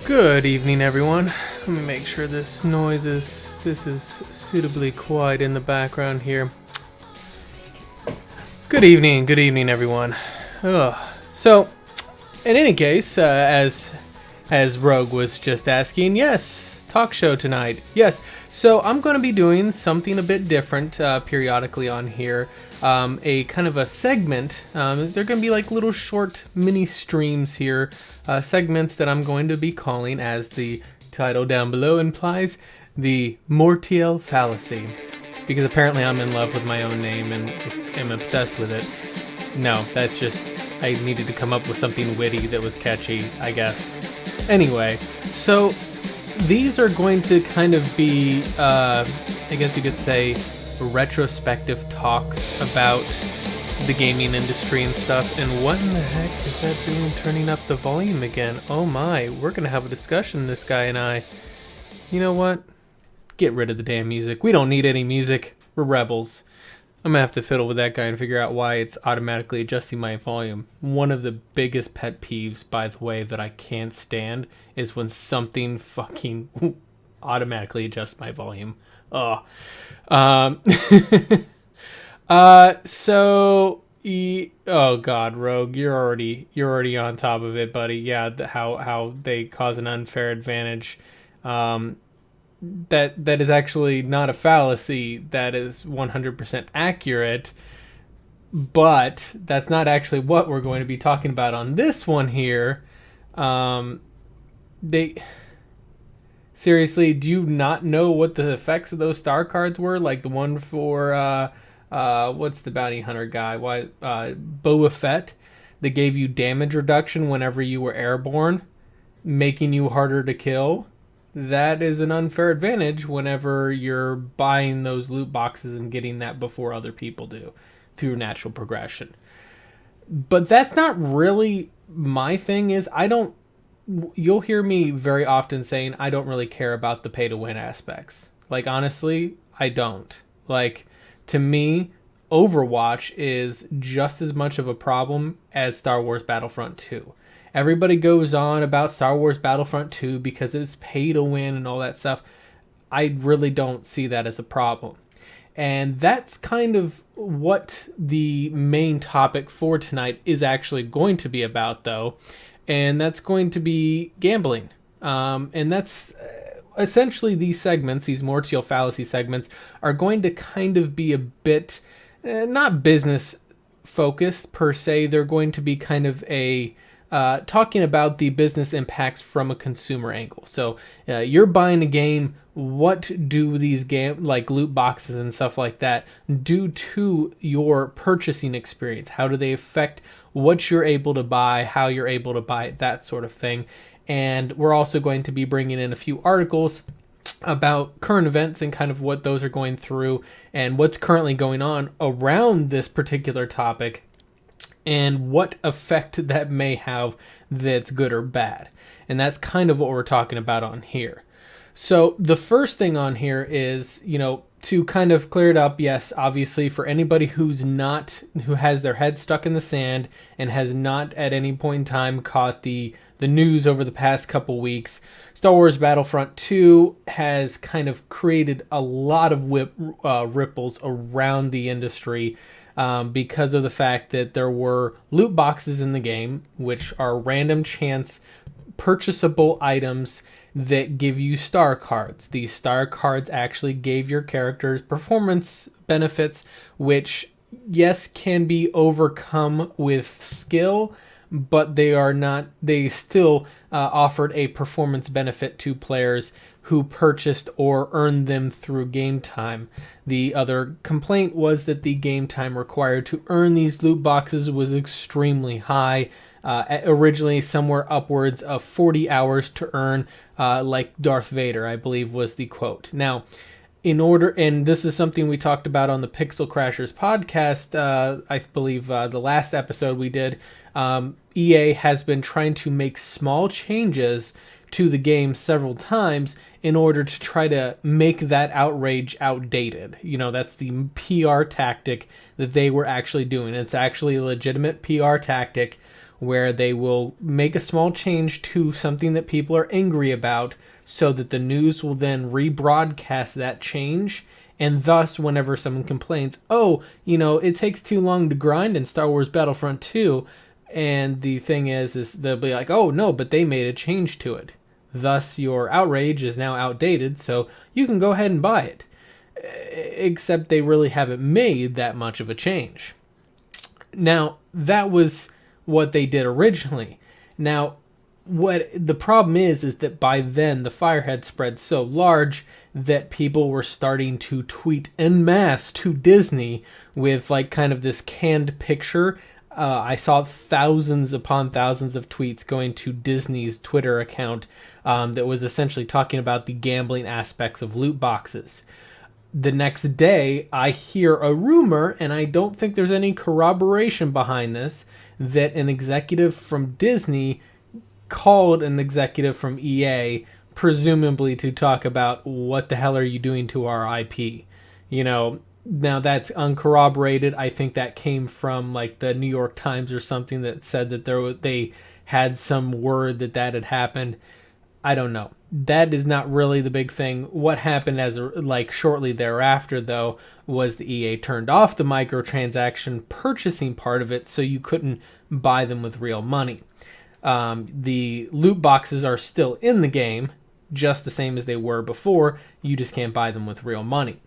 Good evening, everyone. Let me make sure this is suitably quiet in the background here. Good evening, everyone. Ugh. So, in any case, as Rogue was just asking, yes, talk show tonight. Yes. So I'm going to be doing something a bit different periodically on here. A kind of a segment. They're going to be like little short mini streams here. Segments that I'm going to be calling, as the title down below implies, the Mortiel Fallacy. Because apparently I'm in love with my own name and just am obsessed with it. No, that's just, I needed to come up with something witty that was catchy, I guess. Anyway, so these are going to kind of be, I guess you could say, retrospective talks about the gaming industry and stuff. And what in the heck is that doing turning up the volume again? Oh my, we're gonna have a discussion, this guy and I. You know what? Get rid of the damn music. We don't need any music. We're rebels. I'm gonna have to fiddle with that guy and figure out why it's automatically adjusting my volume. One of the biggest pet peeves, by the way, that I can't stand is when something fucking automatically adjusts my volume. Oh. Oh god, Rogue, you're already on top of it, buddy. Yeah, how they cause an unfair advantage. That is actually not a fallacy. That is 100% accurate. But that's not actually what we're going to be talking about on this one here. Seriously, do you not know what the effects of those star cards were? Like the one for what's the bounty hunter guy? Boba Fett, that gave you damage reduction whenever you were airborne, making you harder to kill. That is an unfair advantage whenever you're buying those loot boxes and getting that before other people do through natural progression. But that's not really my thing. You'll hear me very often saying I don't really care about the pay to win aspects. Like, honestly, I don't. Like, to me, Overwatch is just as much of a problem as Star Wars Battlefront 2. Everybody goes on about Star Wars Battlefront 2 because it's pay to win and all that stuff. I really don't see that as a problem. And that's kind of what the main topic for tonight is actually going to be about, though. And that's going to be gambling. And that's essentially these segments, these Mortiel Fallacy segments, are going to kind of be a bit, not business focused per se. They're going to be kind of talking about the business impacts from a consumer angle. So you're buying a game. What do these like loot boxes and stuff like that do to your purchasing experience? How do they affect what you're able to buy, how you're able to buy it, that sort of thing? And we're also going to be bringing in a few articles about current events and kind of what those are going through and what's currently going on around this particular topic and what effect that may have, that's good or bad. And that's kind of what we're talking about on here. So the first thing on here is, to kind of clear it up, yes, obviously for anybody who has their head stuck in the sand and has not at any point in time caught the news over the past couple weeks, Star Wars Battlefront 2 has kind of created a lot of ripples around the industry because of the fact that there were loot boxes in the game, which are random chance purchasable items that give you star cards. These star cards actually gave your characters performance benefits, which, yes, can be overcome with skill, but they still offered a performance benefit to players who purchased or earned them through game time. The other complaint was that the game time required to earn these loot boxes was extremely high. Originally somewhere upwards of 40 hours to earn, like Darth Vader, I believe was the quote. Now, and this is something we talked about on the Pixel Crashers podcast, I believe the last episode we did, EA has been trying to make small changes to the game several times in order to try to make that outrage outdated. That's the PR tactic that they were actually doing. It's actually a legitimate PR tactic where they will make a small change to something that people are angry about so that the news will then rebroadcast that change. And thus, whenever someone complains, oh, it takes too long to grind in Star Wars Battlefront 2, and the thing is they'll be like, oh, no, but they made a change to it. Thus, your outrage is now outdated, so you can go ahead and buy it. Except they really haven't made that much of a change. Now, that was what they did originally. Now, what the problem is that by then the fire had spread so large that people were starting to tweet en masse to Disney with kind of this canned picture. I saw thousands upon thousands of tweets going to Disney's Twitter account that was essentially talking about the gambling aspects of loot boxes. The next day, I hear a rumor, and I don't think there's any corroboration behind this, that an executive from Disney called an executive from EA, presumably to talk about what the hell are you doing to our IP. Now that's uncorroborated. I think that came from the New York Times or something that said that they had some word that had happened. I don't know. That is not really the big thing. What happened shortly thereafter, though, was the EA turned off the microtransaction purchasing part of it, so you couldn't buy them with real money. The loot boxes are still in the game, just the same as they were before. You just can't buy them with real money.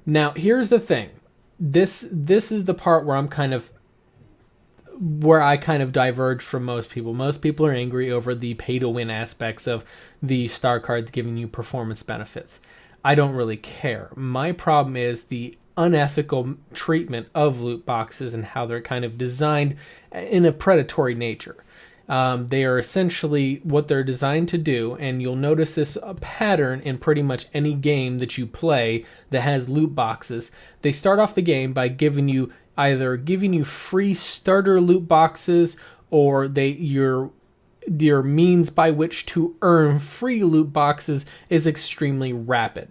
Now, here's the thing. This is the part where I kind of diverge from most people. Most people are angry over the pay-to-win aspects of the star cards giving you performance benefits. I don't really care. My problem is the unethical treatment of loot boxes and how they're kind of designed in a predatory nature. They are essentially what they're designed to do, and you'll notice this pattern in pretty much any game that you play that has loot boxes. They start off the game by giving you free starter loot boxes, or your means by which to earn free loot boxes is extremely rapid.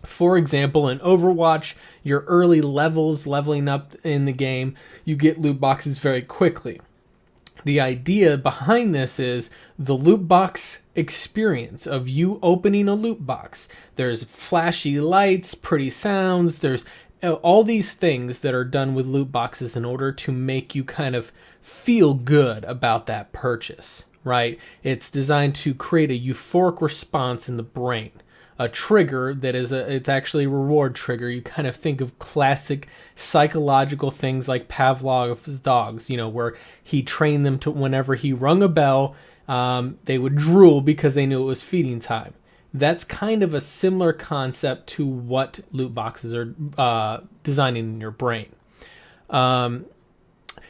For example, in Overwatch, your early leveling up in the game, you get loot boxes very quickly. The idea behind this is the loot box experience of you opening a loot box. There's flashy lights, pretty sounds, there's all these things that are done with loot boxes in order to make you kind of feel good about that purchase, right? It's designed to create a euphoric response in the brain. A trigger that it's actually a reward trigger. You kind of think of classic psychological things like Pavlov's dogs, where he trained them to whenever he rung a bell, they would drool because they knew it was feeding time. That's kind of a similar concept to what loot boxes are designing in your brain.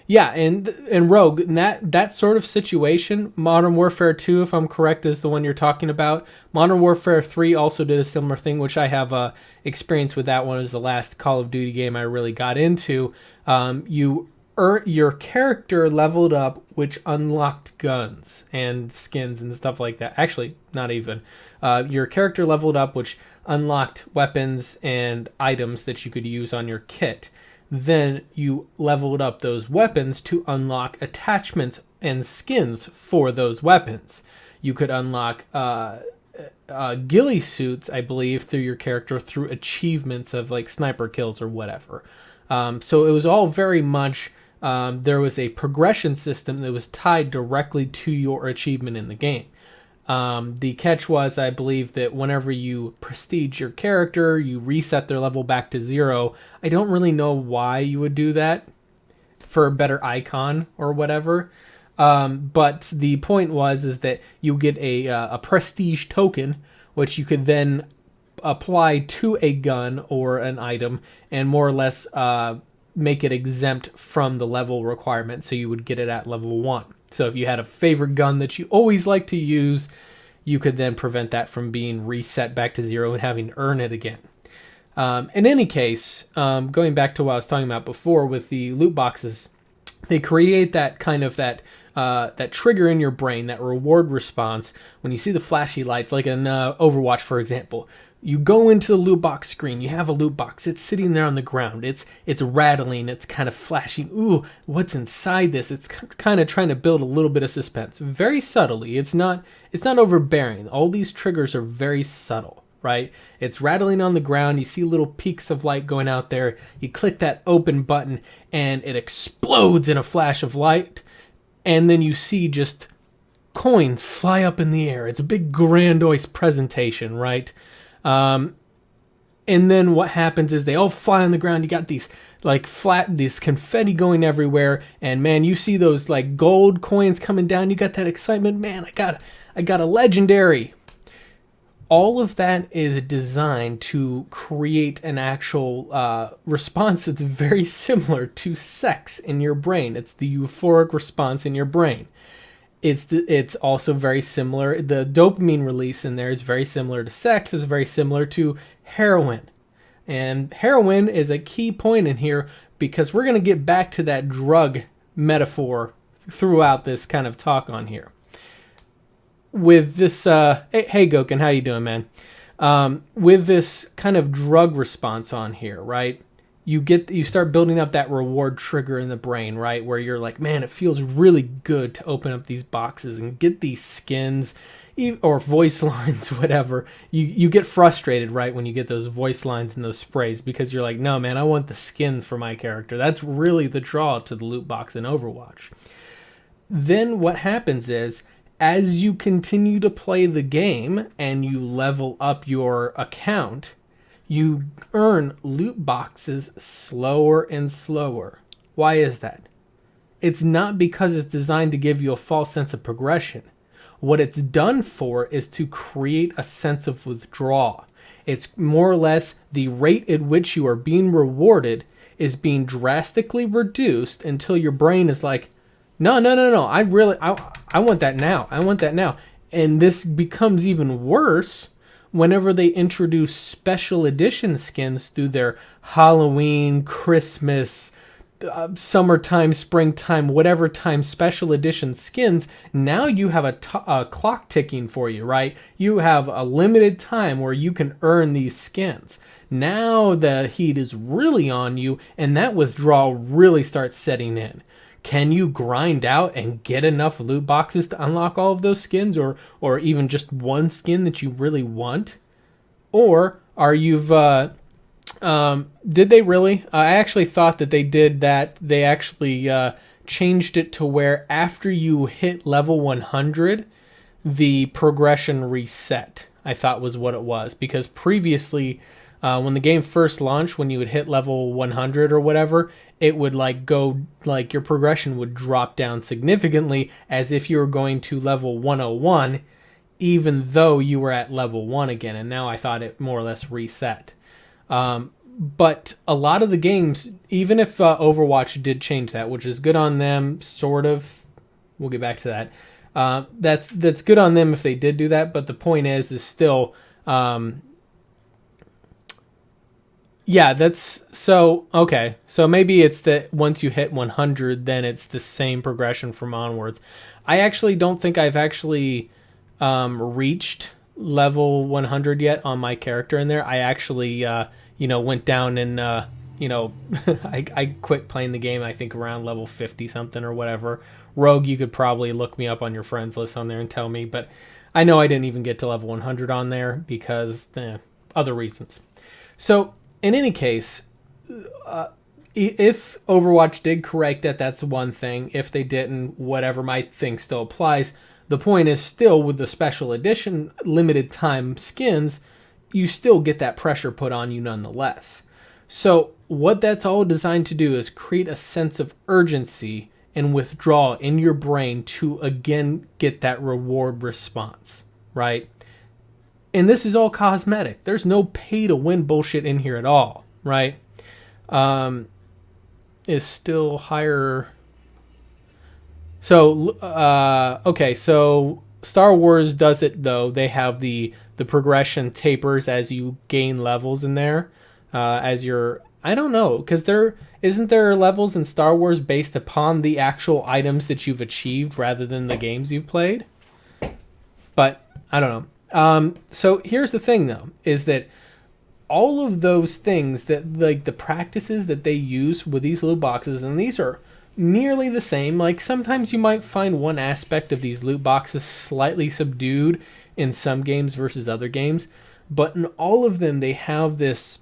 Yeah, and Rogue, in that sort of situation, Modern Warfare 2, if I'm correct, is the one you're talking about. Modern Warfare 3 also did a similar thing, which I have experience with that one. It was the last Call of Duty game I really got into. Your character leveled up, which unlocked guns and skins and stuff like that. Actually, not even. Your character leveled up, which unlocked weapons and items that you could use on your kit. Then you leveled up those weapons to unlock attachments and skins for those weapons. You could unlock ghillie suits, I believe, through your character through achievements of sniper kills or whatever. So it was all very much, there was a progression system that was tied directly to your achievement in the game. The catch was, I believe, that whenever you prestige your character, you reset their level back to 0. I don't really know why you would do that, for a better icon or whatever. But the point is that you get a prestige token, which you could then apply to a gun or an item and more or less make it exempt from the level requirement. So you would get it at level 1. So if you had a favorite gun that you always like to use, you could then prevent that from being reset back to 0 and having to earn it again. In any case, going back to what I was talking about before with the loot boxes, they create that kind of that trigger in your brain, that reward response when you see the flashy lights, like in Overwatch, for example. You go into the loot box screen. You have a loot box. It's sitting there on the ground. It's rattling. It's kind of flashing. Ooh, what's inside this? It's kind of trying to build a little bit of suspense, very subtly. It's not overbearing. All these triggers are very subtle, right? It's rattling on the ground. You see little peaks of light going out there. You click that open button, and it explodes in a flash of light. And then you see just coins fly up in the air. It's a big grandiose presentation, right? And then what happens is they all fly on the ground. You got these these confetti going everywhere, and man, you see those like gold coins coming down. You got that excitement, man. I got a legendary. All of that is designed to create an actual response that's very similar to sex in your brain. It's the euphoric response in your brain. It's also very similar. The dopamine release in there is very similar to sex. It's very similar to heroin. And heroin is a key point in here because we're going to get back to that drug metaphor throughout this kind of talk on here. With this, hey Goken, how you doing, man? With this kind of drug response on here, right? You start building up that reward trigger in the brain, right? Where you're like, man, it feels really good to open up these boxes and get these skins or voice lines, whatever. You get frustrated, right, when you get those voice lines and those sprays because you're like, no, man, I want the skins for my character. That's really the draw to the loot box in Overwatch. Then what happens is, as you continue to play the game and you level up your account, you earn loot boxes slower and slower. Why is that? It's not because it's designed to give you a false sense of progression. What it's done for is to create a sense of withdrawal. It's more or less the rate at which you are being rewarded is being drastically reduced until your brain is like, no, I want that now. I want that now. And this becomes even worse whenever they introduce special edition skins through their Halloween, Christmas, summertime, springtime, whatever time special edition skins. Now you have a clock ticking for you, right? You have a limited time where you can earn these skins. Now the heat is really on you, and that withdrawal really starts setting in. Can you grind out and get enough loot boxes to unlock all of those skins, or even just one skin that you really want? Or are did they really? I actually thought that they did that. They actually changed it to where after you hit level 100, the progression reset, I thought was what it was. Because previously, when the game first launched, when you would hit level 100 or whatever, it would your progression would drop down significantly as if you were going to level 101, even though you were at level 1 again. And now I thought it more or less reset. But a lot of the games, even if Overwatch did change that, which is good on them, sort of, we'll get back to that. That's good on them if they did do that. But the point is still, yeah, that's so okay. So maybe it's that once you hit 100, then it's the same progression from onwards. I actually don't think I've actually reached level 100 yet on my character in there. I actually went down and I quit playing the game, I think around level 50 something or whatever. Rogue, you could probably look me up on your friends list on there and tell me, but I know I didn't even get to level 100 on there because other reasons. So in any case, if Overwatch did correct that, that's one thing. If they didn't, whatever, my thing still applies. The point is still with the special edition limited time skins, you still get that pressure put on you nonetheless. So what that's all designed to do is create a sense of urgency and withdrawal in your brain to again get that reward response, right? And this is all cosmetic. There's no pay to win bullshit in here at all, right? Is still higher. So, okay, so Star Wars does it though. They have the progression tapers as you gain levels in there. I don't know, because isn't there levels in Star Wars based upon the actual items that you've achieved rather than the games you've played? But I don't know. So here's the thing, though, is that all of those things that, like, the practices that they use with these loot boxes, and these are nearly the same. Like, sometimes you might find one aspect of these loot boxes slightly subdued in some games versus other games, but in all of them they have this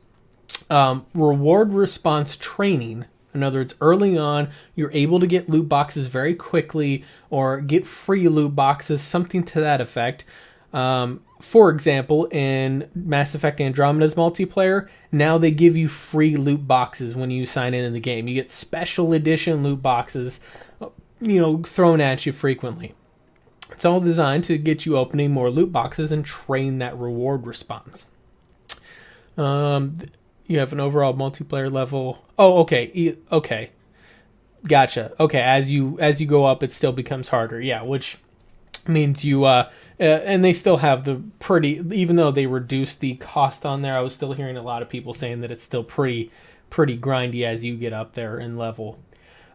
reward response training. In other words, early on, you're able to get loot boxes very quickly or get free loot boxes, something to that effect. For example, in Mass Effect Andromeda's multiplayer, now they give you free loot boxes when you sign in the game. You get special edition loot boxes, thrown at you frequently. It's all designed to get you opening more loot boxes and train that reward response. You have an overall multiplayer level. Oh, okay. Okay. Gotcha. Okay, as you go up, it still becomes harder. Yeah, which means you and they still have the pretty, even though they reduced the cost on there, I was still hearing a lot of people saying that it's still pretty grindy as you get up there in level.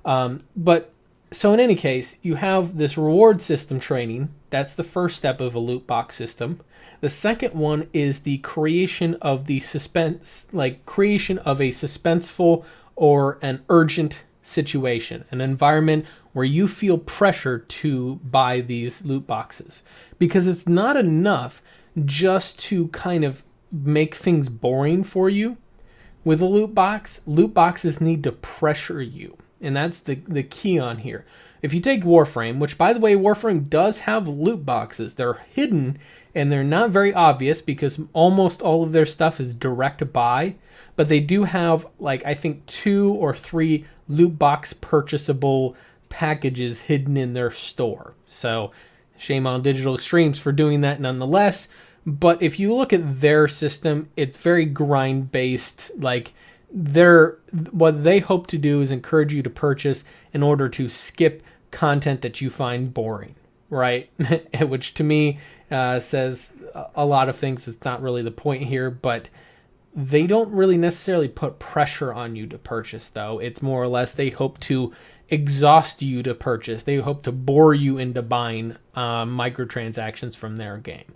But so in any case, you have this reward system training. That's the first step of a loot box system. The second one is the creation of the creation of a suspenseful or an urgent situation, an environment where you feel pressure to buy these loot boxes. Because it's not enough just to kind of make things boring for you. With a loot box, loot boxes need to pressure you. And that's the key on here. If you take Warframe, which, by the way, Warframe does have loot boxes. They're hidden and they're not very obvious because almost all of their stuff is direct buy. But they do have, I think 2 or 3 loot box purchasable packages hidden in their store. So shame on Digital Extremes for doing that nonetheless. But if you look at their system, it's very grind based. What they hope to do is encourage you to purchase in order to skip content that you find boring, right? Which to me says a lot of things. It's not really the point here, but they don't really necessarily put pressure on you to purchase, though. It's more or less they hope to exhaust you to purchase. They hope to bore you into buying microtransactions from their game.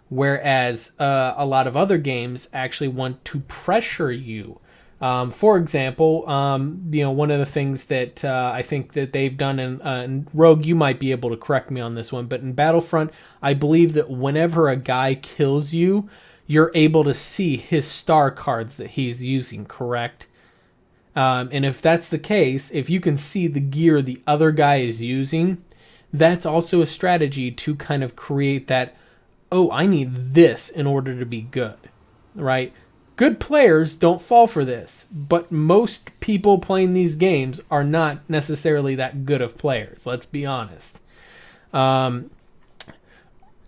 Whereas a lot of other games actually want to pressure you. For example, one of the things that I think that they've done in Rogue, you might be able to correct me on this one, but in Battlefront, I believe that whenever a guy kills you, you're able to see his star cards that he's using, correct? And if that's the case, if you can see the gear the other guy is using, that's also a strategy to kind of create that, oh, I need this in order to be good, right? Good players don't fall for this, but most people playing these games are not necessarily that good of players. Let's be honest.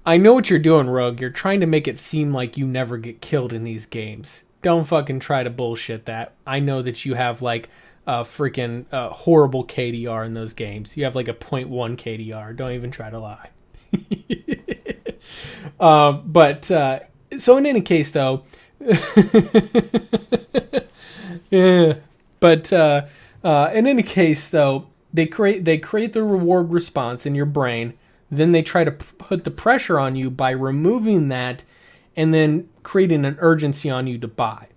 I know what you're doing, Rogue. You're trying to make it seem like you never get killed in these games. Don't fucking try to bullshit that. I know that you have a freaking horrible KDR in those games. You have a 0.1 KDR. Don't even try to lie. So in any case, though, yeah. But in any case, though, they create the reward response in your brain. Then they try to put the pressure on you by removing that and then creating an urgency on you to buy.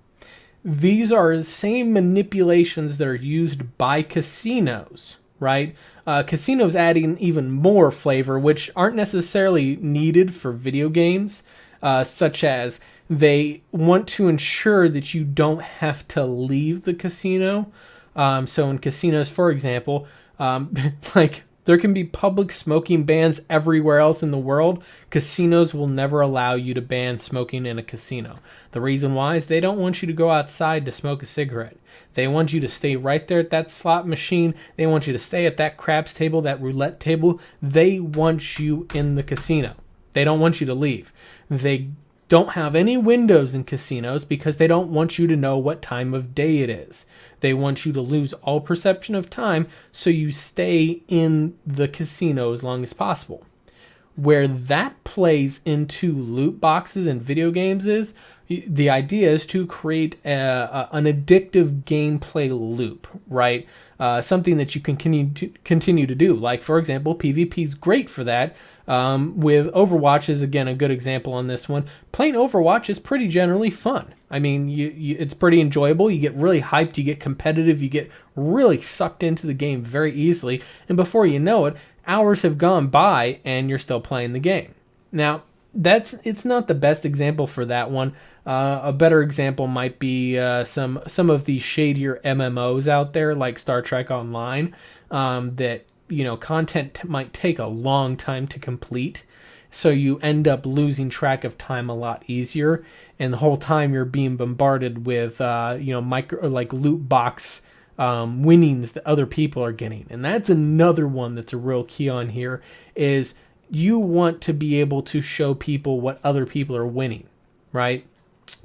These are the same manipulations that are used by casinos, right? Casinos adding even more flavor, which aren't necessarily needed for video games, such as they want to ensure that you don't have to leave the casino. So in casinos, for example, there can be public smoking bans everywhere else in the world. Casinos will never allow you to ban smoking in a casino. The reason why is they don't want you to go outside to smoke a cigarette. They want you to stay right there at that slot machine. They want you to stay at that craps table, that roulette table. They want you in the casino. They don't want you to leave. They don't have any windows in casinos because they don't want you to know what time of day it is. They want you to lose all perception of time so you stay in the casino as long as possible. Where that plays into loot boxes and video games is the idea is to create an addictive gameplay loop, right? Something that you can continue to do. Like, for example, PvP is great for that. With Overwatch is, again, a good example on this one. Playing Overwatch is pretty generally fun. I mean, it's pretty enjoyable. You get really hyped. You get competitive. You get really sucked into the game very easily. And before you know it, hours have gone by and you're still playing the game. Now, it's not the best example for that one. A better example might be some of the shadier MMOs out there, like Star Trek Online, that content might take a long time to complete, so you end up losing track of time a lot easier, and the whole time you're being bombarded with micro, like, loot box winnings that other people are getting. And that's another one that's a real key on here, is you want to be able to show people what other people are winning, right?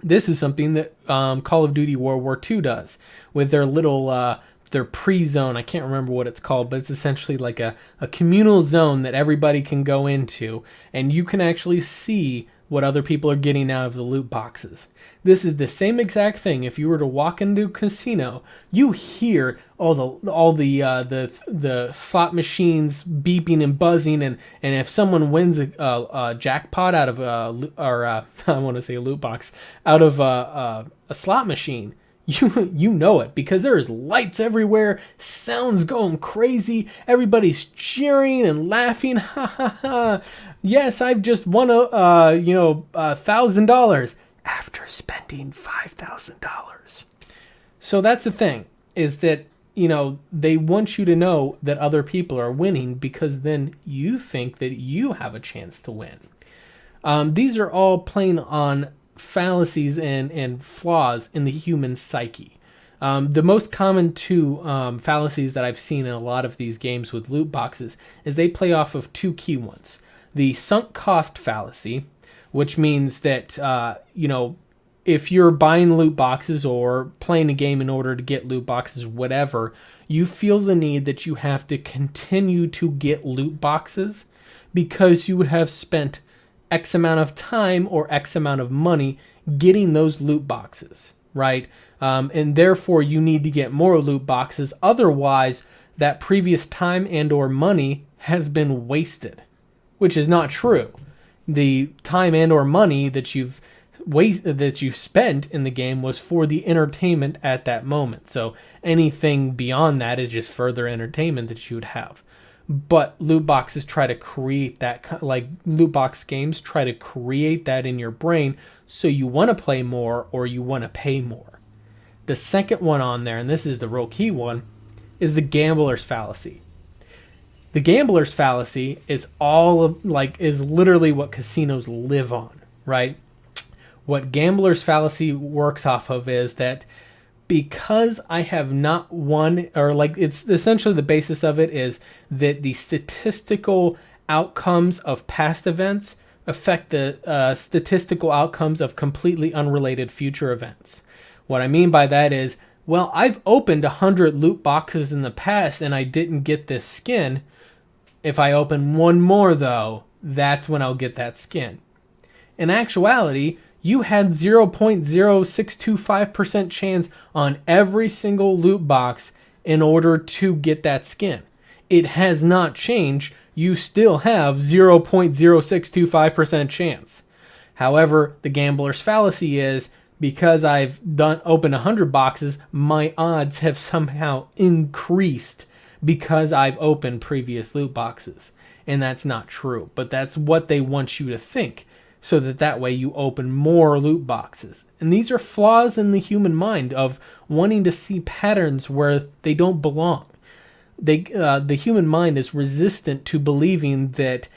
This is something that Call of Duty World War II does with their little their pre-zone. I can't remember what it's called, but it's essentially like a communal zone that everybody can go into, and you can actually see what other people are getting out of the loot boxes. This is the same exact thing. If you were to walk into a casino, you hear all the slot machines beeping and buzzing, and if someone wins a jackpot out of I want to say a loot box, out of a slot machine, you know it, because there's lights everywhere, sounds going crazy, everybody's cheering and laughing. Ha ha ha! Yes, I've just won $1,000 after spending $5,000. So that's the thing, is that they want you to know that other people are winning, because then you think that you have a chance to win. These are all playing on fallacies and flaws in the human psyche. The most common two fallacies that I've seen in a lot of these games with loot boxes is they play off of two key ones. The sunk cost fallacy, which means that, if you're buying loot boxes or playing a game in order to get loot boxes, whatever, you feel the need that you have to continue to get loot boxes because you have spent X amount of time or X amount of money getting those loot boxes, right? And therefore you need to get more loot boxes. Otherwise, that previous time and or money has been wasted, which is not true. The time and or money that you've spent in the game was for the entertainment at that moment. So anything beyond that is just further entertainment that you would have. But loot boxes try to create that, like loot box games try to create that in your brain, so you want to play more or you want to pay more. The second one on there, and this is the real key one, is the gambler's fallacy. The gambler's fallacy is is literally what casinos live on, right? What gambler's fallacy works off of is that because I have not won, or it's essentially the basis of it is that the statistical outcomes of past events affect the statistical outcomes of completely unrelated future events. What I mean by that is, well, I've opened 100 loot boxes in the past and I didn't get this skin. If I open one more, though, that's when I'll get that skin. In actuality, you had 0.0625% chance on every single loot box in order to get that skin. It has not changed. You still have 0.0625% chance. However, the gambler's fallacy is, because I've opened 100 boxes, my odds have somehow increased because I've opened previous loot boxes. And that's not true, but that's what they want you to think, so that way you open more loot boxes. And these are flaws in the human mind of wanting to see patterns where they don't belong. The human mind is resistant to believing that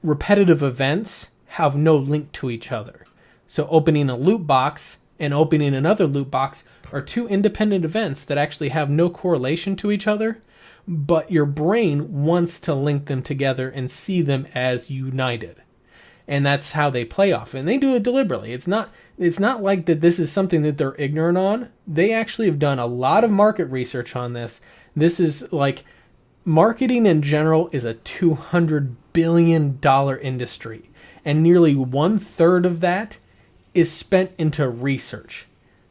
repetitive events have no link to each other. So opening a loot box and opening another loot box are two independent events that actually have no correlation to each other, but your brain wants to link them together and see them as united. And that's how they play off. And they do it deliberately. It's not like that this is something that they're ignorant on. They actually have done a lot of market research on this. This is like, marketing in general is a $200 billion industry, and nearly 1/3 of that is spent into research.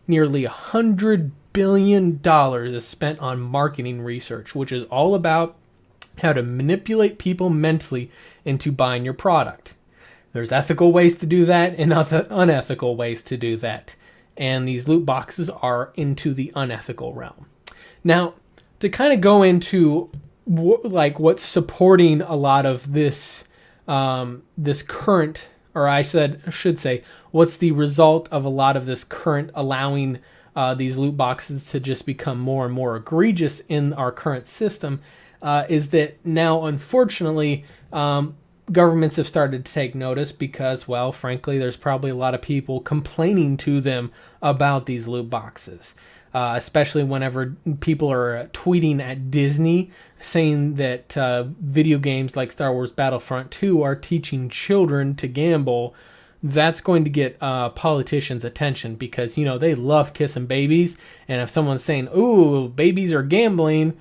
Nearly $100 billion is spent on marketing research, which is all about how to manipulate people mentally into buying your product. There's ethical ways to do that and unethical ways to do that. And these loot boxes are into the unethical realm. Now, to kind of go into what's supporting a lot of this this current, or I should say, what's the result of a lot of this current allowing these loot boxes to just become more and more egregious in our current system, is that now, unfortunately, governments have started to take notice because, well, frankly, there's probably a lot of people complaining to them about these loot boxes, especially whenever people are tweeting at Disney saying that video games like Star Wars Battlefront 2 are teaching children to gamble. That's going to get politicians' attention because, they love kissing babies. And if someone's saying, "Ooh, babies are gambling,"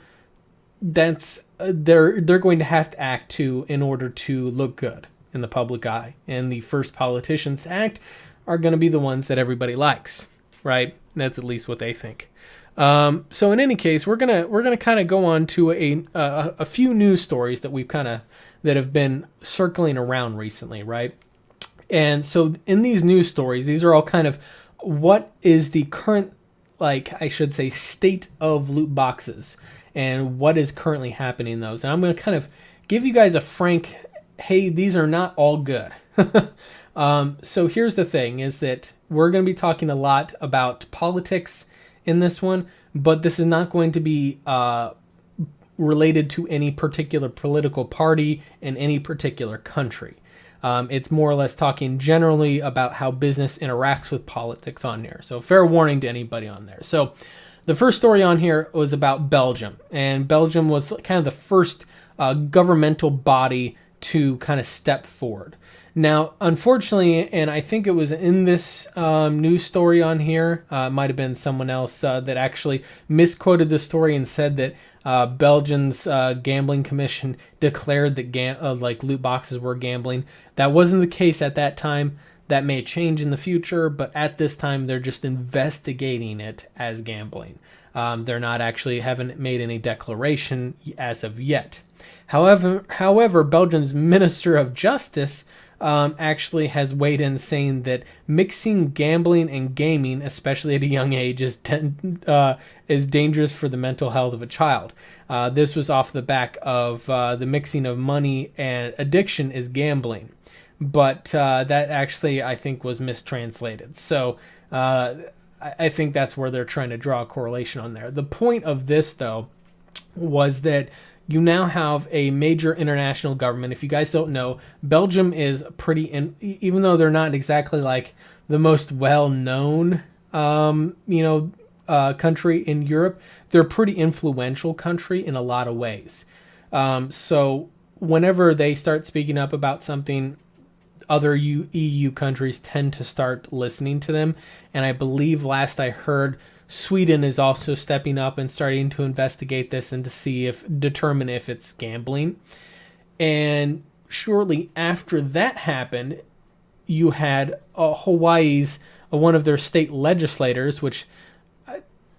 that's they're going to have to act too in order to look good in the public eye. And the first politicians to act are going to be the ones that everybody likes, right? That's at least what they think. So in any case, we're gonna kind of go on to a few news stories that that have been circling around recently, right? And so in these news stories, these are all kind of what is the current, I should say, state of loot boxes and what is currently happening in those. And I'm going to kind of give you guys a frank, hey, these are not all good. So here's the thing, is that we're going to be talking a lot about politics in this one, but this is not going to be related to any particular political party in any particular country. It's more or less talking generally about how business interacts with politics on there. So fair warning to anybody on there. So the first story on here was about Belgium. And Belgium was kind of the first governmental body to kind of step forward. Now, unfortunately, and I think it was in this news story on here, it might have been someone else that actually misquoted the story and said that Belgium's gambling commission declared that loot boxes were gambling. That wasn't the case at that time. That may change in the future, but at this time, they're just investigating it as gambling. They're not actually, haven't made any declaration as of yet. However, Belgium's Minister of Justice actually has weighed in saying that mixing gambling and gaming, especially at a young age, is dangerous for the mental health of a child. This was off the back of the mixing of money and addiction is gambling. But that actually, I think, was mistranslated. So I think that's where they're trying to draw a correlation on there. The point of this, though, was that you now have a major international government. If you guys don't know, Belgium is even though they're not exactly like the most well-known, country in Europe, they're a pretty influential country in a lot of ways. So whenever they start speaking up about something, other EU countries tend to start listening to them. And I believe last I heard, Sweden is also stepping up and starting to investigate this and to determine if it's gambling. And shortly after that happened, you had Hawaii's, one of their state legislators, which,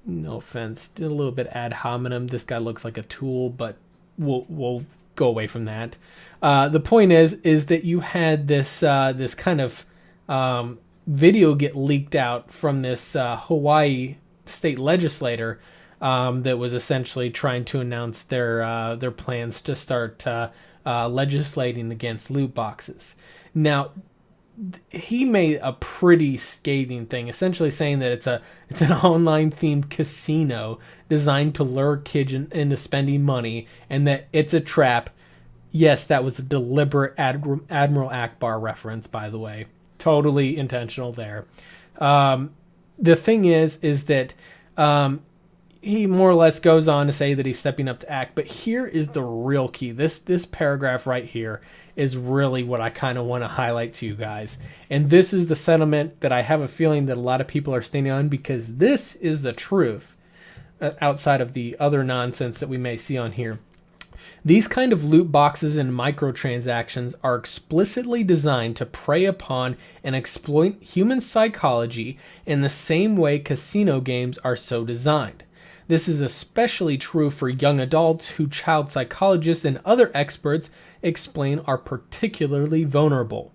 no offense, a little bit ad hominem. This guy looks like a tool, but we'll go away from that. The point is that you had this kind of video get leaked out from this Hawaii state legislator that was essentially trying to announce their plans to start legislating against loot boxes. Now, he made a pretty scathing thing, essentially saying that it's an online themed casino designed to lure kids into spending money, and that it's a trap. Yes, that was a deliberate Admiral Akbar reference, by the way. Totally intentional there. The thing is that he more or less goes on to say that he's stepping up to act. But here is the real key. This paragraph right here is really what I kind of want to highlight to you guys. And this is the sentiment that I have a feeling that a lot of people are standing on, because this is the truth outside of the other nonsense that we may see on here. These kind of loot boxes and microtransactions are explicitly designed to prey upon and exploit human psychology in the same way casino games are so designed. This is especially true for young adults who child psychologists and other experts explain are particularly vulnerable.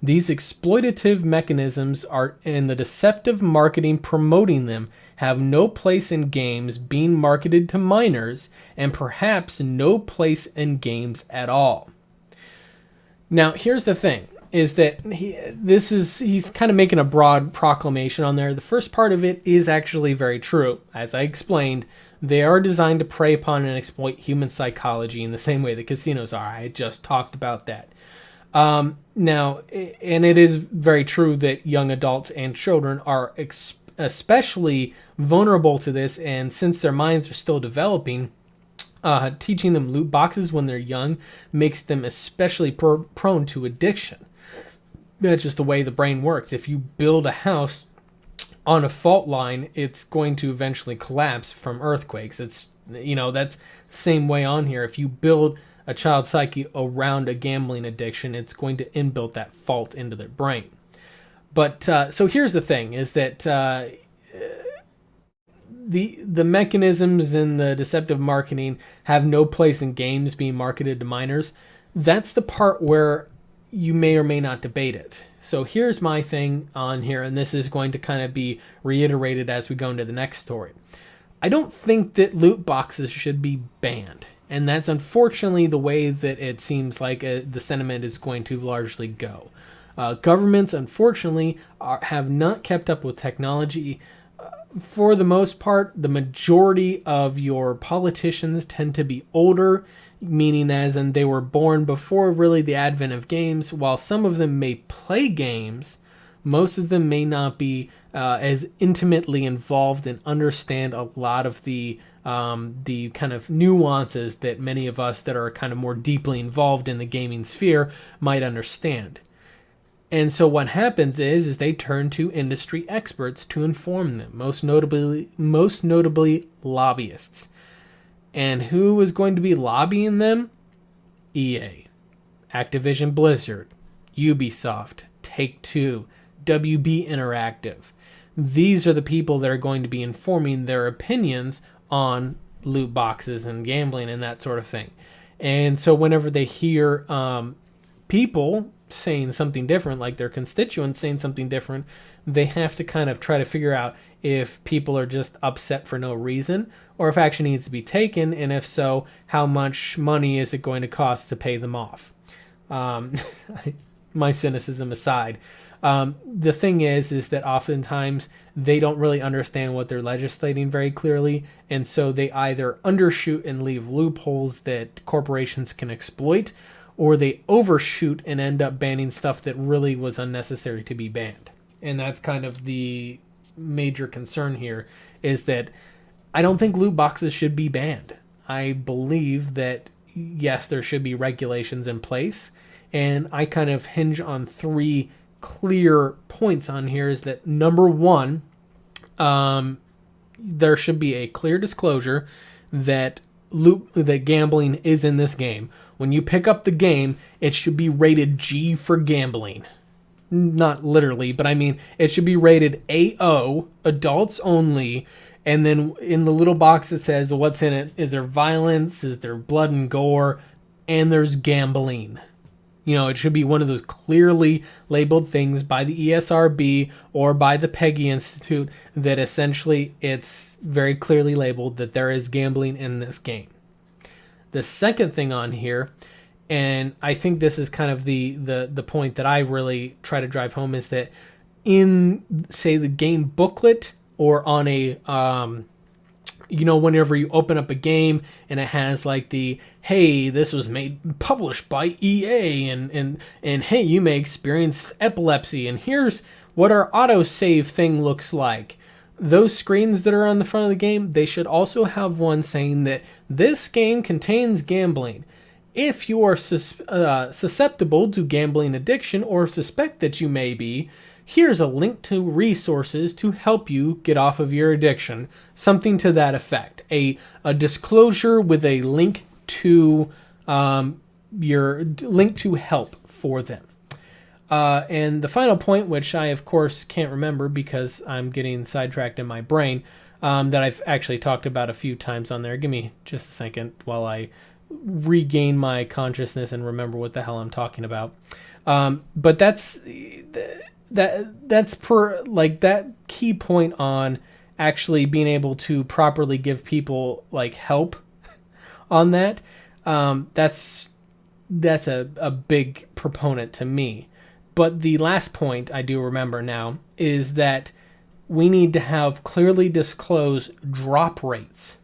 These exploitative mechanisms are in the deceptive marketing promoting them have no place in games being marketed to minors and perhaps no place in games at all. Now, here's the thing is that he's kind of making a broad proclamation on there. The first part of it is actually very true. As I explained, they are designed to prey upon and exploit human psychology in the same way that casinos are. I just talked about that. Now, and it is very true that young adults and children are especially vulnerable to this, and since their minds are still developing, teaching them loot boxes when they're young makes them especially prone to addiction. That's just the way the brain works. If you build a house on a fault line, it's going to eventually collapse from earthquakes. It's, that's the same way on here. If you build a child psyche around a gambling addiction, it's going to inbuilt that fault into their brain. But so here's the thing is that the mechanisms in the deceptive marketing have no place in games being marketed to minors. That's the part where you may or may not debate it. So here's my thing on here, and this is going to kind of be reiterated as we go into the next story. I don't think that loot boxes should be banned. And that's unfortunately the way that it seems like the sentiment is going to largely go. Governments, unfortunately, have not kept up with technology. For the most part, the majority of your politicians tend to be older, meaning as in they were born before really the advent of games. While some of them may play games, most of them may not be as intimately involved and understand a lot of the kind of nuances that many of us that are kind of more deeply involved in the gaming sphere might understand. And so what happens is they turn to industry experts to inform them, most notably lobbyists. And who is going to be lobbying them? EA, Activision Blizzard, Ubisoft, Take-Two, WB Interactive. These are the people that are going to be informing their opinions on loot boxes and gambling and that sort of thing. And so whenever they hear people saying something different, like their constituents saying something different, they have to kind of try to figure out if people are just upset for no reason or if action needs to be taken, and if so, how much money is it going to cost to pay them off. My cynicism aside, the thing is that oftentimes they don't really understand what they're legislating very clearly, and so they either undershoot and leave loopholes that corporations can exploit, or they overshoot and end up banning stuff that really was unnecessary to be banned. And that's kind of the major concern here, is that I don't think loot boxes should be banned. I believe that, yes, there should be regulations in place, and I kind of hinge on three clear points on here. Is that number one, there should be a clear disclosure that gambling is in this game. When you pick up the game, it should be rated G for gambling. Not literally, but I mean, it should be rated AO, adults only, and then in the little box that says what's in it, is there violence, is there blood and gore, and there's gambling. It should be one of those clearly labeled things by the ESRB or by the Peggy Institute that essentially it's very clearly labeled that there is gambling in this game. The second thing on here, and I think this is kind of the point that I really try to drive home, is that in, say, the game booklet or on a whenever you open up a game and it has like the, hey, this was published by EA, and hey, you may experience epilepsy, and here's what our autosave thing looks like. Those screens that are on the front of the game, they should also have one saying that this game contains gambling. If you are susceptible to gambling addiction or suspect that you may be, here's a link to resources to help you get off of your addiction. Something to that effect. A disclosure with a link to your link to help for them. And the final point, which I of course can't remember because I'm getting sidetracked in my brain, that I've actually talked about a few times on there. Give me just a second while I regain my consciousness and remember what the hell I'm talking about. But that's per like that key point on actually being able to properly give people like help on that. That's a big proponent to me. But the last point I do remember now is that we need to have clearly disclosed drop rates.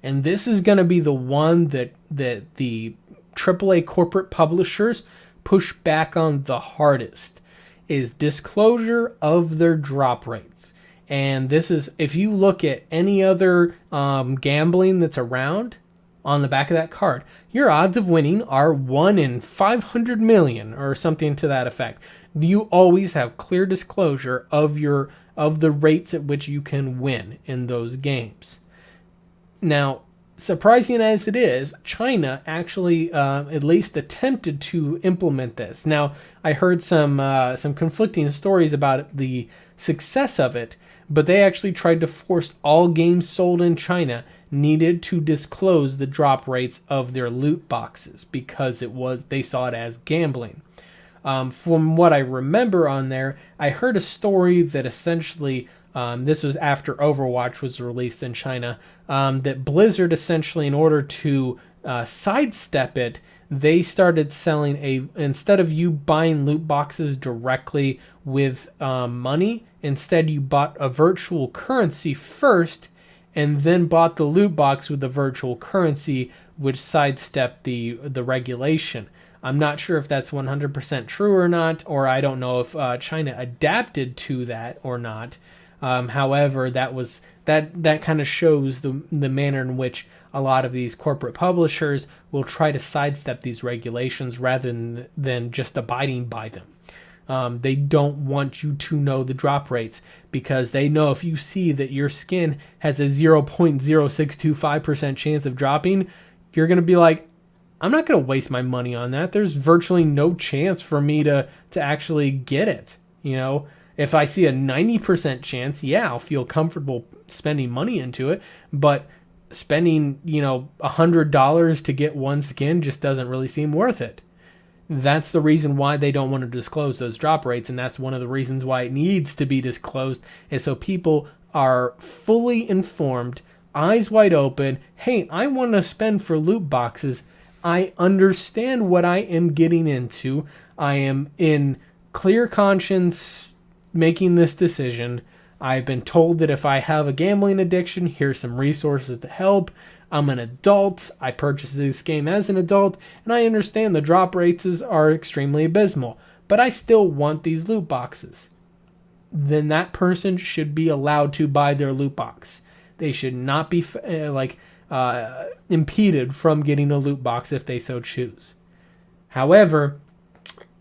And this is going to be the one that the AAA corporate publishers push back on the hardest, is disclosure of their drop rates. And this is, if you look at any other gambling that's around, on the back of that card, your odds of winning are 1 in 500 million or something to that effect. You always have clear disclosure of the rates at which you can win in those games. Now, surprising as it is, China actually at least attempted to implement this. Now, I heard some conflicting stories about the success of it, but they actually tried to force all games sold in China needed to disclose the drop rates of their loot boxes because they saw it as gambling. From what I remember on there, I heard a story that essentially, this was after Overwatch was released in China, that Blizzard essentially, in order to sidestep it, they started selling instead of you buying loot boxes directly with money, instead you bought a virtual currency first and then bought the loot box with the virtual currency, which sidestepped the regulation. I'm not sure if that's 100% true or not, or I don't know if China adapted to that or not. However, that kind of shows the manner in which a lot of these corporate publishers will try to sidestep these regulations rather than just abiding by them. They don't want you to know the drop rates because they know if you see that your skin has a 0.0625% chance of dropping, you're going to be like, I'm not going to waste my money on that. There's virtually no chance for me to actually get it. You know, if I see a 90% chance, yeah, I'll feel comfortable spending money into it, but spending, $100 to get one skin just doesn't really seem worth it. That's the reason why they don't want to disclose those drop rates, and that's one of the reasons why it needs to be disclosed, is so people are fully informed, eyes wide open. Hey, I want to spend for loot boxes. I understand what I am getting into. I am in clear conscience making this decision. I've been told that if I have a gambling addiction, here's some resources to help. I'm an adult. I purchased this game as an adult, and I understand the drop rates are extremely abysmal, but I still want these loot boxes. Then that person should be allowed to buy their loot box. They should not be impeded from getting a loot box if they so choose. However,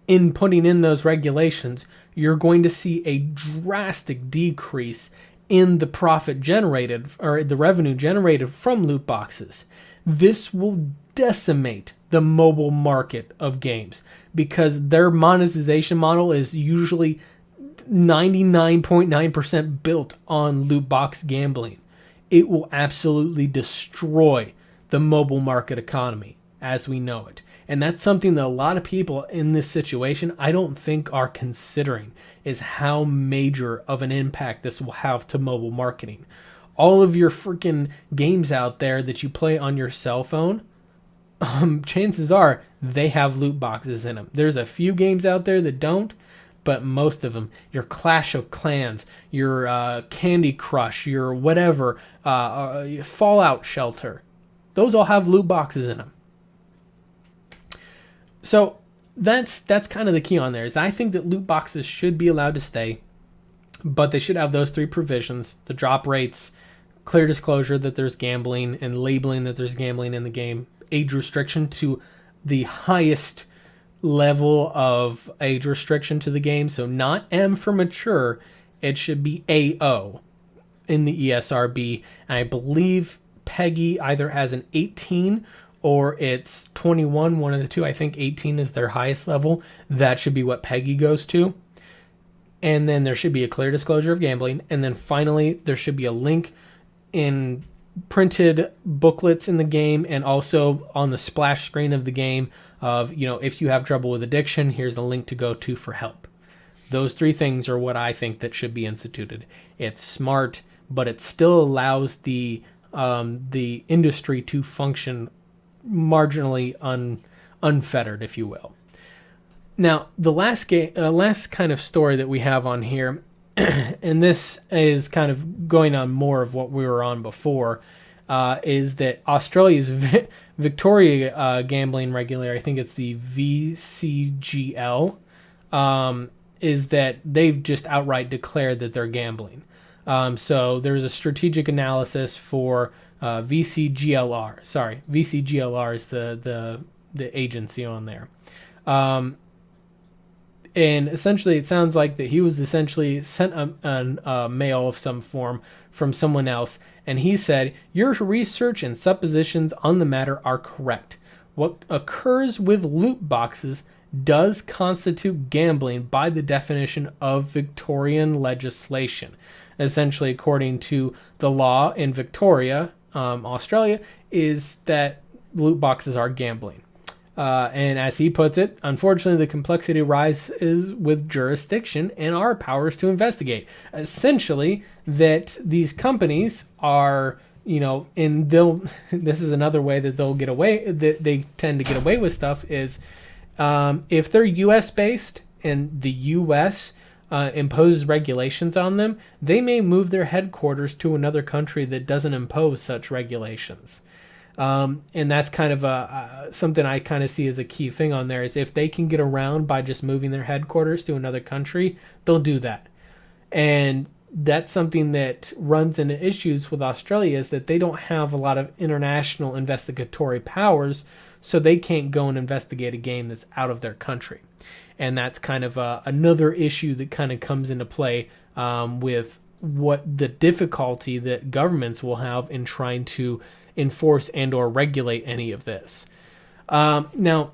in putting in those regulations, you're going to see a drastic decrease in the profit generated or the revenue generated from loot boxes. This will decimate the mobile market of games because their monetization model is usually 99.9% built on loot box gambling. It will absolutely destroy the mobile market economy as we know it. And that's something that a lot of people in this situation I don't think are considering, is how major of an impact this will have to mobile marketing. All of your freaking games out there that you play on your cell phone, chances are they have loot boxes in them. There's a few games out there that don't, but most of them, your Clash of Clans, your Candy Crush, your whatever, Fallout Shelter, those all have loot boxes in them. So that's kind of the key on there, is I think that loot boxes should be allowed to stay, but they should have those three provisions: the drop rates, clear disclosure that there's gambling, and labeling that there's gambling in the game, age restriction to the highest level of age restriction to the game. So not M for mature, it should be AO in the ESRB. And I believe Peggy either has an 18 or it's 21, one of the two. I think 18 is their highest level. That should be what PEGI goes to. And then there should be a clear disclosure of gambling. And then finally, there should be a link in printed booklets in the game and also on the splash screen of the game of, if you have trouble with addiction, here's a link to go to for help. Those three things are what I think that should be instituted. It's smart, but it still allows the industry to function marginally unfettered, if you will. Now, the last kind of story that we have on here, and this is kind of going on more of what we were on before, is that Australia's Victoria gambling regulator, I think it's the VCGL, is that they've just outright declared that they're gambling. So there's a strategic analysis for VCGLR. Sorry, VCGLR is the agency on there. And essentially, it sounds like that he was essentially sent a mail of some form from someone else, and he said, "Your research and suppositions on the matter are correct. What occurs with loot boxes does constitute gambling by the definition of Victorian legislation." Essentially, according to the law in Victoria, Australia, is that loot boxes are gambling. And as he puts it, unfortunately, the complexity rises with jurisdiction and our powers to investigate. Essentially, that these companies are, and this is another way that they'll get away, that they tend to get away with stuff is, if they're U.S. based and the U.S. Imposes regulations on them, they may move their headquarters to another country that doesn't impose such regulations. And that's kind of something I kind of see as a key thing on there is if they can get around by just moving their headquarters to another country, they'll do that. And that's something that runs into issues with Australia is that they don't have a lot of international investigatory powers, so they can't go and investigate a game that's out of their country. And that's kind of another issue that kind of comes into play with what the difficulty that governments will have in trying to enforce and or regulate any of this. Now,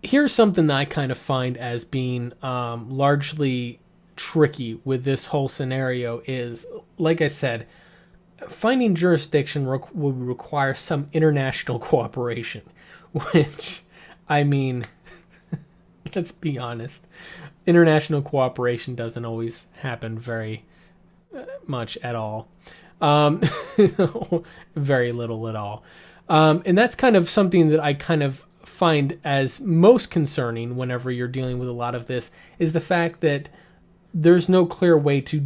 here's something that I kind of find as being largely tricky with this whole scenario is, like I said, finding jurisdiction would require some international cooperation, which, I mean, let's be honest, international cooperation doesn't always happen very much at all. Very little at all. And that's kind of something that I kind of find as most concerning whenever you're dealing with a lot of this is the fact that there's no clear way to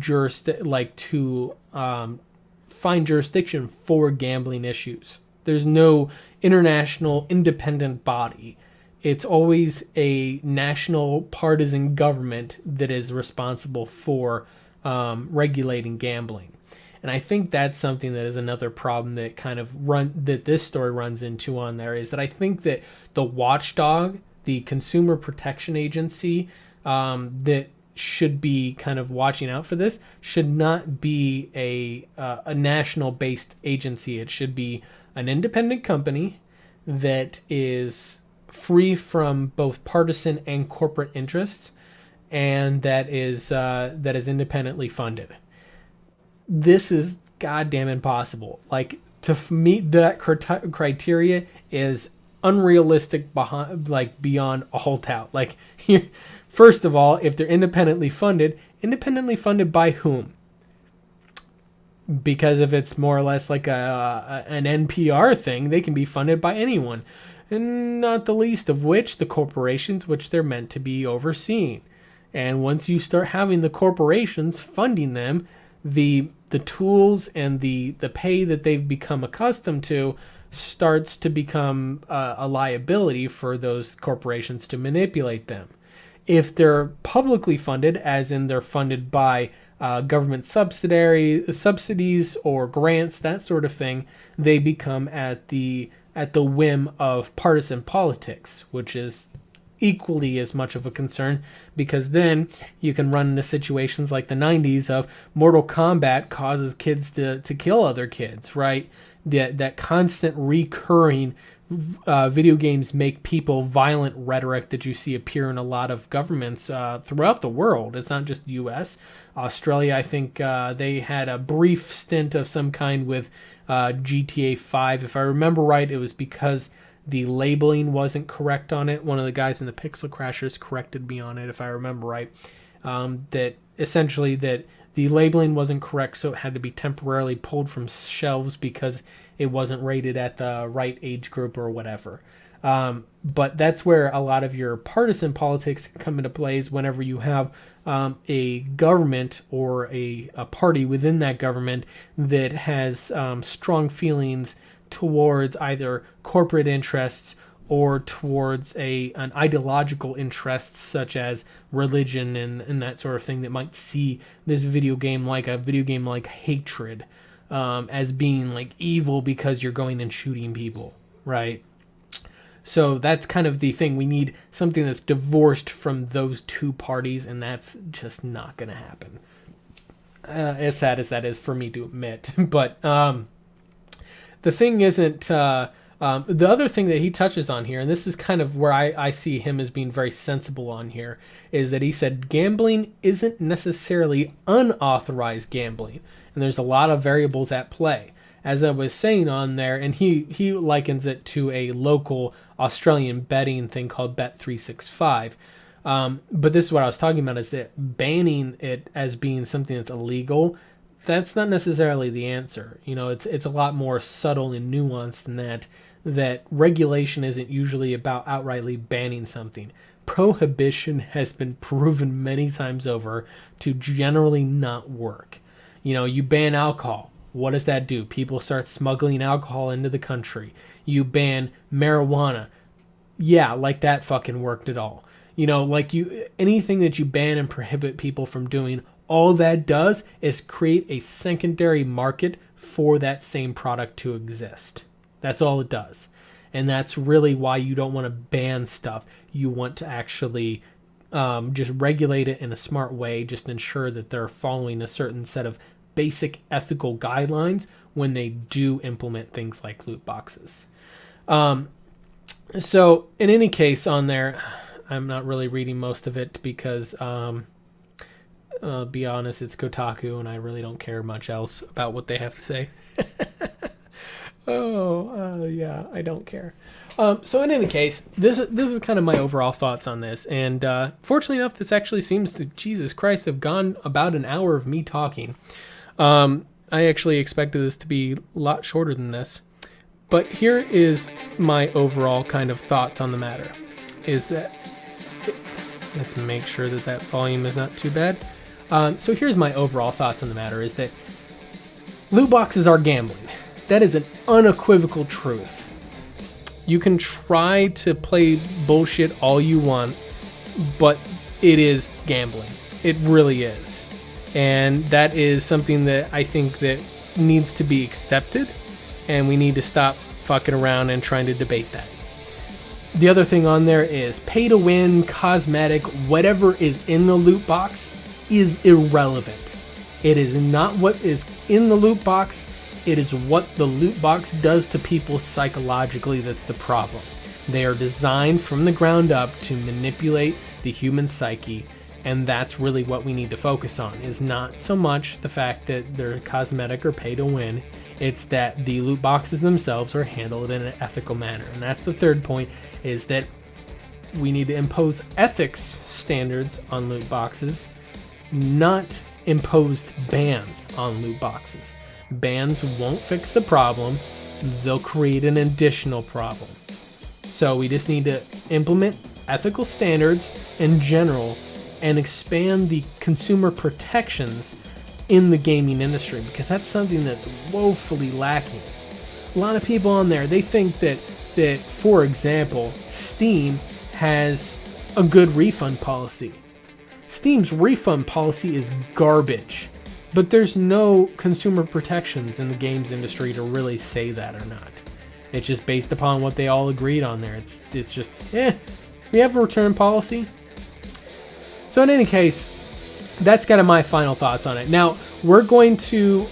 find jurisdiction for gambling issues. There's no international independent body. It's always a national partisan government that is responsible for regulating gambling. And I think that's something that is another problem that that this story runs into on there is that I think that the watchdog, the Consumer Protection Agency, that should be kind of watching out for this, should not be a national-based agency. It should be an independent company that is free from both partisan and corporate interests, and that is independently funded. This is goddamn impossible. Like, to meet that criteria is unrealistic beyond all doubt. Like, first of all, if they're independently funded by whom? Because if it's more or less like an NPR thing, they can be funded by anyone, and not the least of which the corporations which they're meant to be overseeing. And once you start having the corporations funding them, the tools and the pay that they've become accustomed to starts to become a liability for those corporations to manipulate them. If they're publicly funded, as in they're funded by government subsidies or grants, that sort of thing, they become at the whim of partisan politics, which is equally as much of a concern, because then you can run into situations like the 90s of Mortal Kombat causes kids to kill other kids, right? That constant recurring video games make people violent rhetoric that you see appear in a lot of governments throughout the world. It's not just the US. Australia, I think they had a brief stint of some kind with GTA 5. If I remember right, it was because the labeling wasn't correct on it. One of the guys in the Pixel Crashers corrected me on it, if I remember right. That essentially that the labeling wasn't correct, so it had to be temporarily pulled from shelves because it wasn't rated at the right age group or whatever. But that's where a lot of your partisan politics come into plays whenever you have a government or a party within that government that has strong feelings towards either corporate interests or towards an ideological interest such as religion and that sort of thing, that might see this video game like hatred, as being like evil because you're going and shooting people, right? So that's kind of the thing. We need something that's divorced from those two parties, and that's just not going to happen. As sad as that is for me to admit. But the thing isn't... the other thing that he touches on here, and this is kind of where I see him as being very sensible on here, is that he said gambling isn't necessarily unauthorized gambling. And there's a lot of variables at play. As I was saying on there, and he likens it to a local Australian betting thing called Bet365. But this is what I was talking about, is that banning it as being something that's illegal, that's not necessarily the answer. You know, it's a lot more subtle and nuanced than that. That regulation isn't usually about outrightly banning something. Prohibition has been proven many times over to generally not work. You know, you ban alcohol. What does that do? People start smuggling alcohol into the country. You ban marijuana. Yeah, like that fucking worked at all. You know, like anything that you ban and prohibit people from doing, all that does is create a secondary market for that same product to exist. That's all it does. And that's really why you don't want to ban stuff. You want to actually just regulate it in a smart way, just ensure that they're following a certain set of basic ethical guidelines when they do implement things like loot boxes. So in any case on there, I'm not really reading most of it because, be honest, it's Kotaku and I really don't care much else about what they have to say. Yeah, I don't care. So in any case, this is kind of my overall thoughts on this. And fortunately enough, this actually seems to, Jesus Christ, have gone about an hour of me talking. I actually expected this to be a lot shorter than this. But here is my overall kind of thoughts on the matter. Is that... Let's make sure that volume is not too bad. So here's my overall thoughts on the matter, is that loot boxes are gambling. That is an unequivocal truth. You can try to play bullshit all you want, but it is gambling. It really is. And that is something that I think that needs to be accepted, and we need to stop fucking around and trying to debate that. The other thing on there is pay to win, cosmetic, whatever is in the loot box is irrelevant. It is not what is in the loot box. It is what the loot box does to people psychologically that's the problem. They are designed from the ground up to manipulate the human psyche, and that's really what we need to focus on, is not so much the fact that they're cosmetic or pay to win. It's that the loot boxes themselves are handled in an ethical manner. And that's the third point, is that we need to impose ethics standards on loot boxes, not impose bans on loot boxes. Bans won't fix the problem. They'll create an additional problem. So we just need to implement ethical standards in general and expand the consumer protections in the gaming industry, because that's something that's woefully lacking. A lot of people on there, they think that for example, Steam has a good refund policy. Steam's refund policy is garbage, but there's no consumer protections in the games industry to really say that or not. It's just based upon what they all agreed on there. It's just, we have a return policy. So in any case, that's kind of my final thoughts on it. Now, we're going to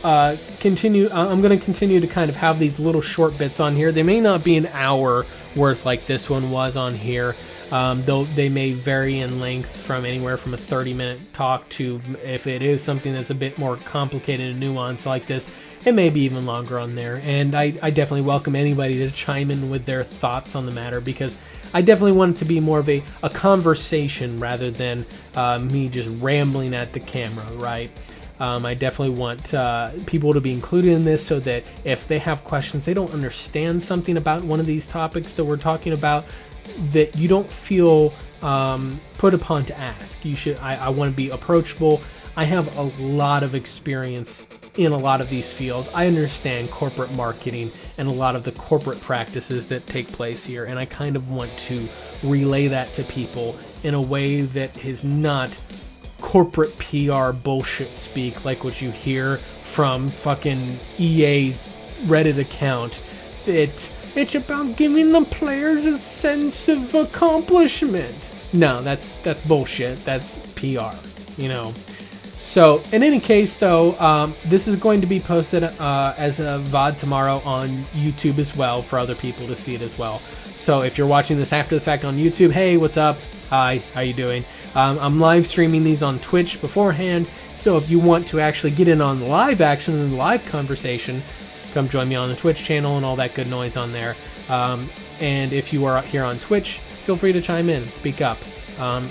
continue. I'm going to continue to kind of have these little short bits on here. They may not be an hour worth like this one was on here, though they may vary in length from anywhere from a 30-minute talk to, if it is something that's a bit more complicated and nuanced like this, it may be even longer on there. And I definitely welcome anybody to chime in with their thoughts on the matter, because I definitely want it to be more of a conversation rather than me just rambling at the camera, right? I definitely want people to be included in this, so that if they have questions, they don't understand something about one of these topics that we're talking about, that you don't feel put upon to ask. You should. I want to be approachable. I have a lot of experience in a lot of these fields. I understand corporate marketing and a lot of the corporate practices that take place here, and I kind of want to relay that to people in a way that is not corporate PR bullshit speak like what you hear from fucking EA's Reddit account. It's about giving the players a sense of accomplishment. No, that's bullshit. That's PR, you know. So, in any case, though, this is going to be posted as a VOD tomorrow on YouTube as well, for other people to see it as well. So, if you're watching this after the fact on YouTube, hey, what's up? Hi, how you doing? I'm live streaming these on Twitch beforehand, so if you want to actually get in on the live action and the live conversation, come join me on the Twitch channel and all that good noise on there. And if you are here on Twitch, feel free to chime in, speak up.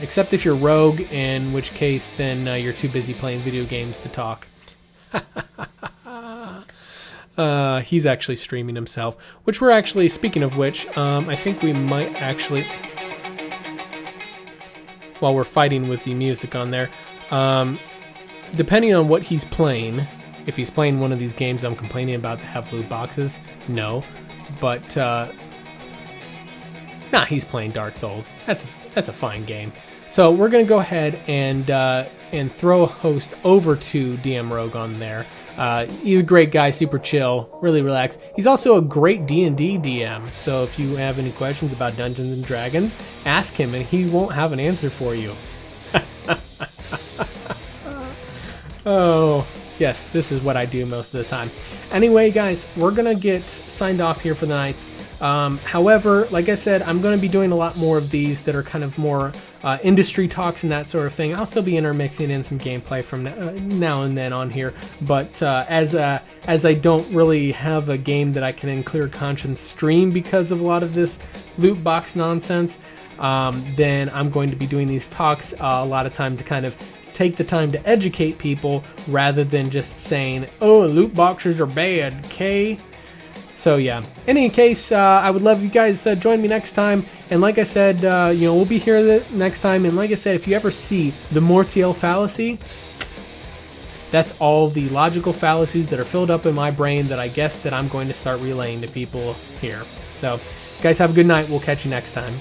Except if you're rogue, in which case then you're too busy playing video games to talk. He's actually streaming himself, which we're actually, speaking of which, I think we might actually, while we're fighting with the music on there, depending on what he's playing, if he's playing one of these games I'm complaining about that have loot boxes, no. But, nah, he's playing Dark Souls. That's a fine game. So we're gonna go ahead and throw a host over to DM Rogue on there. He's a great guy, super chill, really relaxed. He's also a great D&D DM. So if you have any questions about Dungeons and Dragons, ask him and he won't have an answer for you. Oh, yes, this is what I do most of the time. Anyway, guys, we're gonna get signed off here for the night. However, like I said, I'm going to be doing a lot more of these that are kind of more industry talks and that sort of thing. I'll still be intermixing in some gameplay from now and then on here, but as I don't really have a game that I can in clear conscience stream because of a lot of this loot box nonsense, then I'm going to be doing these talks a lot of time to kind of take the time to educate people rather than just saying, oh, loot boxes are bad, okay? So yeah, in any case, I would love you guys to join me next time. And like I said, you know, we'll be here the next time. And like I said, if you ever see the Mortiel fallacy, that's all the logical fallacies that are filled up in my brain that I guess that I'm going to start relaying to people here. So guys, have a good night. We'll catch you next time.